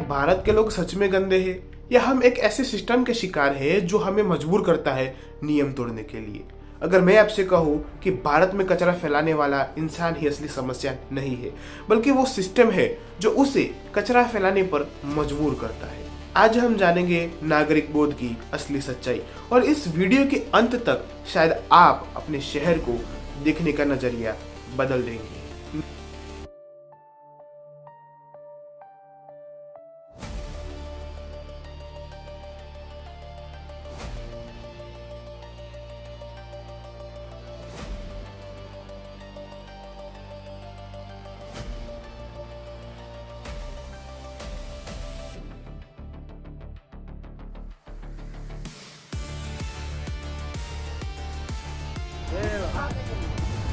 भारत के लोग सच में गंदे हैं या हम एक ऐसे सिस्टम के शिकार हैं जो हमें मजबूर करता है नियम तोड़ने के लिए? अगर मैं आपसे कहूं कि भारत में कचरा फैलाने वाला इंसान ही असली समस्या नहीं है, बल्कि वो सिस्टम है जो उसे कचरा फैलाने पर मजबूर करता है। आज हम जानेंगे नागरिक बोध की असली सच्चाई और इस वीडियो के अंत तक शायद आप अपने शहर को देखने का नजरिया बदल देंगे।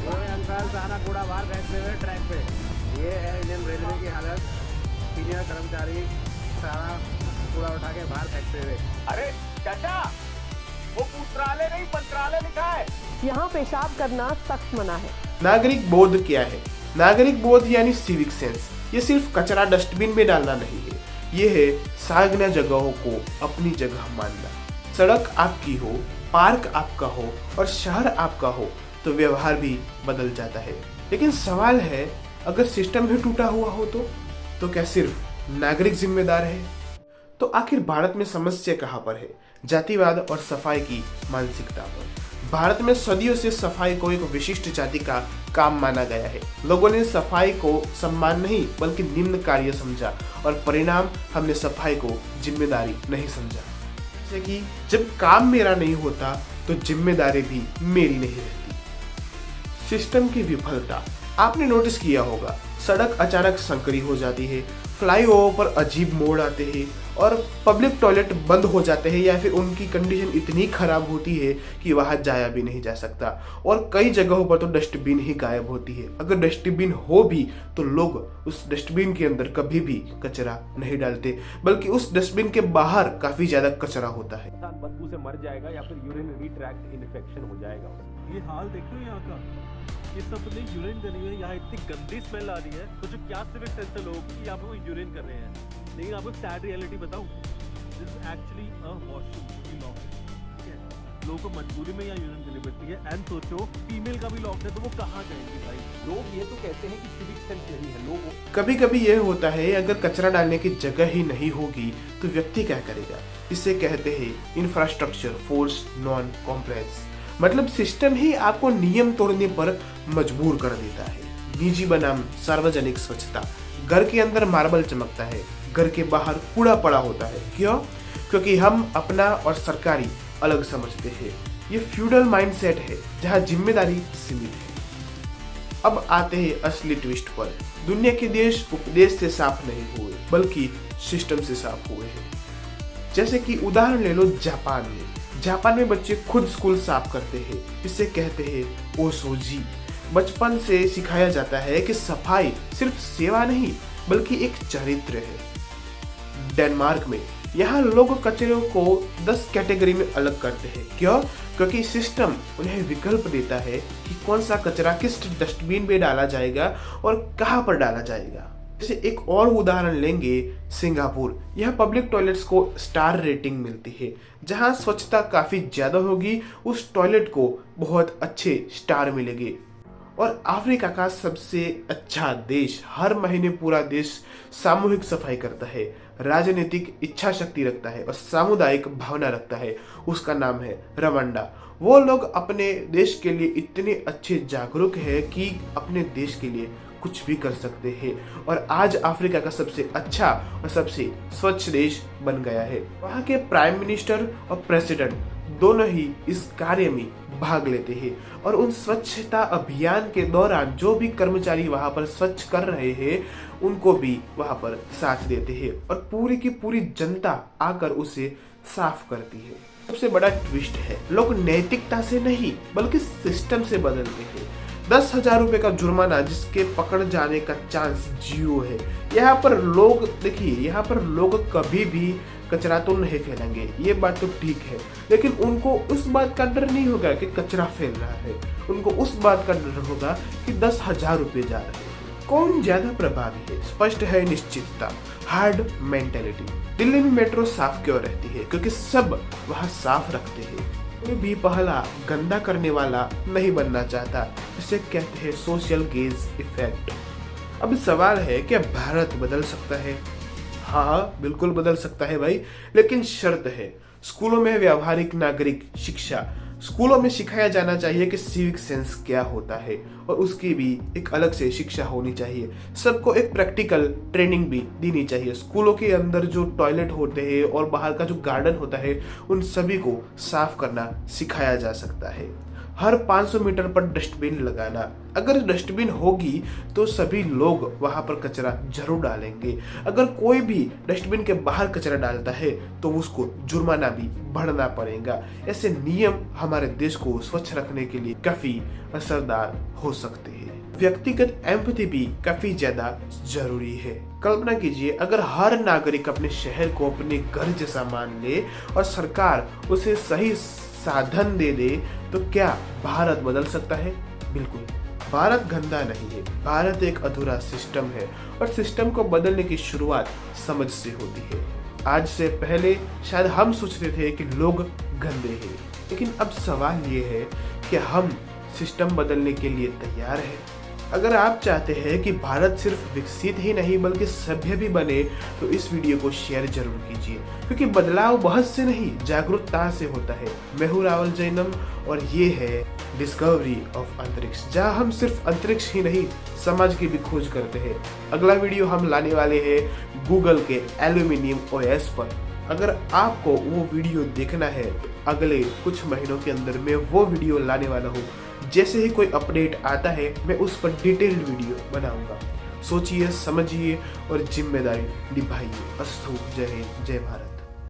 ये अंकल सारा कूड़ा बाहर फेंकते हुए ट्रैक पे। ये है इंडियन रेलवे की हालत। सीनियर कर्मचारी सारा कूड़ा उठा के बाहर फेंकते हुए। अरे चाचा, वो पुत्रालय नहीं मंत्रालय लिखा है। यहाँ पेशाब करना सख्त मना है। नागरिक बोध क्या है? नागरिक बोध यानी सिविक सेंस। ये सिर्फ कचरा डस्टबिन में डालना नहीं है, ये है सार्वजनिक जगहों को अपनी जगह मानना। सड़क आपकी हो, पार्क आपका हो और शहर आपका हो तो व्यवहार भी बदल जाता है। लेकिन सवाल है, अगर सिस्टम ही टूटा हुआ हो तो क्या सिर्फ नागरिक जिम्मेदार है? तो आखिर भारत में समस्या कहाँ पर है? जातिवाद और सफाई की मानसिकता पर। भारत में सदियों से सफाई को एक विशिष्ट जाति का काम माना गया है। लोगों ने सफाई को सम्मान नहीं बल्कि निम्न कार्य समझा और परिणाम हमने सफाई को जिम्मेदारी नहीं समझा। जैसे कि जब काम मेरा नहीं होता तो जिम्मेदारी भी मेरी नहीं रहती। सिस्टम की विफलता आपने नोटिस किया होगा। सड़क अचानक संकरी हो जाती है, फ्लाईओवर पर अजीब मोड़ आते हैं और पब्लिक टॉयलेट बंद हो जाते हैं या फिर उनकी कंडीशन इतनी खराब होती है कि वहां जाया भी नहीं जा सकता। और कई जगहों पर तो डस्टबिन ही गायब होती है। अगर डस्टबिन हो भी तो लोग उस डस्टबिन के अंदर कभी भी कचरा नहीं डालते, बल्कि उस डस्टबिन के बाहर काफी ज्यादा कचरा होता है। इंसान बदबू से मर जाएगा या फिर यूरिनरी ट्रैक्ट इन्फेक्शन हो जाएगा। ये हाल देख रहे हो यहाँ का, ये सब ने यूरिन कर रही है। यहाँ इतनी गंदी स्मेल आ रही है, तो जो क्या सिविक सेंस है लोग कि यहाँ पे वो यूरिन कर रहे हैं। लेकिन आपको सैड रियलिटी बताऊं, this is actually a washroom की लॉक है। लोगों को मजबूरी में यहाँ यूरिन करनी पड़ती है। एंड सोचो फीमेल का भी लॉक है तो वो कहाँ जाएंगी भाई? लोग ये तो कहते हैं कि सिविक सेंस नहीं है लोगों। कभी कभी यह होता है, अगर कचरा डालने की जगह ही नहीं होगी तो व्यक्ति क्या करेगा? इसे कहते हैं इंफ्रास्ट्रक्चर फोर्स नॉन कॉम्प्लेक्स। मतलब सिस्टम ही आपको नियम तोड़ने पर मजबूर कर देता है। निजी बनाम सार्वजनिक स्वच्छता। घर के अंदर मार्बल चमकता है, घर के बाहर कूड़ा पड़ा होता है। क्यों? क्योंकि हम अपना और सरकारी अलग समझते हैं। ये फ्यूडल माइंडसेट है जहाँ जिम्मेदारी सीमित है। अब आते हैं असली ट्विस्ट पर। दुनिया के देश उपदेश से साफ नहीं हुए बल्कि सिस्टम से साफ हुए हैं। जैसे कि उदाहरण ले लो जापान में बच्चे खुद स्कूल साफ करते हैं। इसे कहते हैं ओसोजी। बचपन से सिखाया जाता है कि सफाई सिर्फ सेवा नहीं बल्कि एक चरित्र है। डेनमार्क में यहाँ लोग कचरे को 10 कैटेगरी में अलग करते हैं। क्यों? क्योंकि सिस्टम उन्हें विकल्प देता है कि कौन सा कचरा किस डस्टबिन में डाला जाएगा और कहाँ पर डाला जाएगा। जैसे एक और उदाहरण लेंगे सिंगापुर। यह पब्लिक टॉयलेट्स को स्टार रेटिंग मिलती है। जहां स्वच्छता काफी ज्यादा होगी उस टॉयलेट को बहुत अच्छे स्टार मिलेंगे। और अफ्रीका का सबसे अच्छा देश, हर महीने पूरा देश सामूहिक सफाई करता है, राजनीतिक इच्छा शक्ति रखता है और सामुदायिक भावना रखता है। उसका नाम है रवांडा। वो लोग अपने देश के लिए इतने अच्छे जागरूक है कि अपने देश के लिए कुछ भी कर सकते हैं और आज अफ्रीका का सबसे अच्छा और सबसे स्वच्छ देश बन गया है। वहाँ के प्राइम मिनिस्टर और प्रेसिडेंट दोनों ही इस कार्य में भाग लेते हैं और उन स्वच्छता अभियान के दौरान जो भी कर्मचारी वहाँ पर स्वच्छ कर रहे हैं उनको भी वहाँ पर साथ देते हैं और पूरी की पूरी जनता आकर उसे साफ करती है। सबसे बड़ा ट्विस्ट है, लोग नैतिकता से नहीं बल्कि सिस्टम से बदलते हैं। 10,000 रुपए का जुर्माना जिसके पकड़ जाने का चांस 0 है। यहाँ पर लोग देखिए, यहाँ पर लोग कभी भी कचरा तो नहीं फैलेंगे, ये बात तो ठीक है, लेकिन उनको उस बात का डर नहीं होगा कि कचरा फैल रहा है। उनको उस बात का डर होगा कि 10,000 रुपए जा रहे हैं। कौन ज्यादा प्रभावी है? स्पष्ट है निश्चितता, हार्ड मेंटेलिटी। दिल्ली में मेट्रो साफ क्यों रहती है? क्योंकि सब वहाँ साफ रखते हैं। कोई भी पहला गंदा करने वाला नहीं बनना चाहता। इसे कहते हैं सोशल गेज इफेक्ट। अब सवाल है, क्या भारत बदल सकता है? हाँ, बिल्कुल बदल सकता है भाई, लेकिन शर्त है स्कूलों में व्यावहारिक नागरिक शिक्षा। स्कूलों में सिखाया जाना चाहिए कि सिविक सेंस क्या होता है, और उसकी भी एक अलग से शिक्षा होनी चाहिए। सबको एक प्रैक्टिकल ट्रेनिंग भी देनी चाहिए। स्कूलों के अंदर जो टॉयलेट होते हैं और बाहर का जो गार्डन होता है, उन सभी को साफ करना सिखाया जा सकता है। हर 500 मीटर पर डस्टबिन लगाना। अगर डस्टबिन होगी तो सभी लोग वहां पर कचरा जरूर डालेंगे। अगर कोई भी डस्टबिन के बाहर कचरा डालता है तो उसको जुर्माना भी भरना पड़ेगा। ऐसे नियम हमारे देश को स्वच्छ रखने के लिए काफी असरदार हो सकते हैं। व्यक्तिगत एम्पैथी भी काफी ज्यादा जरूरी है। कल्पना कीजिए, अगर हर नागरिक अपने शहर को अपने घर जैसा मान ले और सरकार उसे सही साधन दे दे, तो क्या भारत बदल सकता है? बिल्कुल। भारत गंदा नहीं है, भारत एक अधूरा सिस्टम है, और सिस्टम को बदलने की शुरुआत समझ से होती है। आज से पहले शायद हम सोचते थे कि लोग गंदे हैं, लेकिन अब सवाल ये है कि हम सिस्टम बदलने के लिए तैयार हैं। अगर आप चाहते हैं कि भारत सिर्फ विकसित ही नहीं बल्कि सभ्य भी बने, तो इस वीडियो को शेयर जरूर कीजिए, क्योंकि बदलाव बहस से नहीं, जागरूकता से होता है। मैं हूं रावल जैनम, और ये है डिस्कवरी ऑफ अंतरिक्ष, जहां हम सिर्फ अंतरिक्ष ही नहीं, समाज की भी खोज करते हैं। अगला वीडियो हम लाने वाले हैं गूगल के एल्यूमिनियम ओएस पर। अगर आपको वो वीडियो देखना है तो अगले कुछ महीनों के अंदर मैं वो वीडियो लाने वाला हूँ। जैसे ही कोई अपडेट आता है मैं उस पर डिटेल्ड वीडियो बनाऊंगा। सोचिए, समझिए और जिम्मेदारी निभाइए। अस्तु। जय हिंद, जय भारत।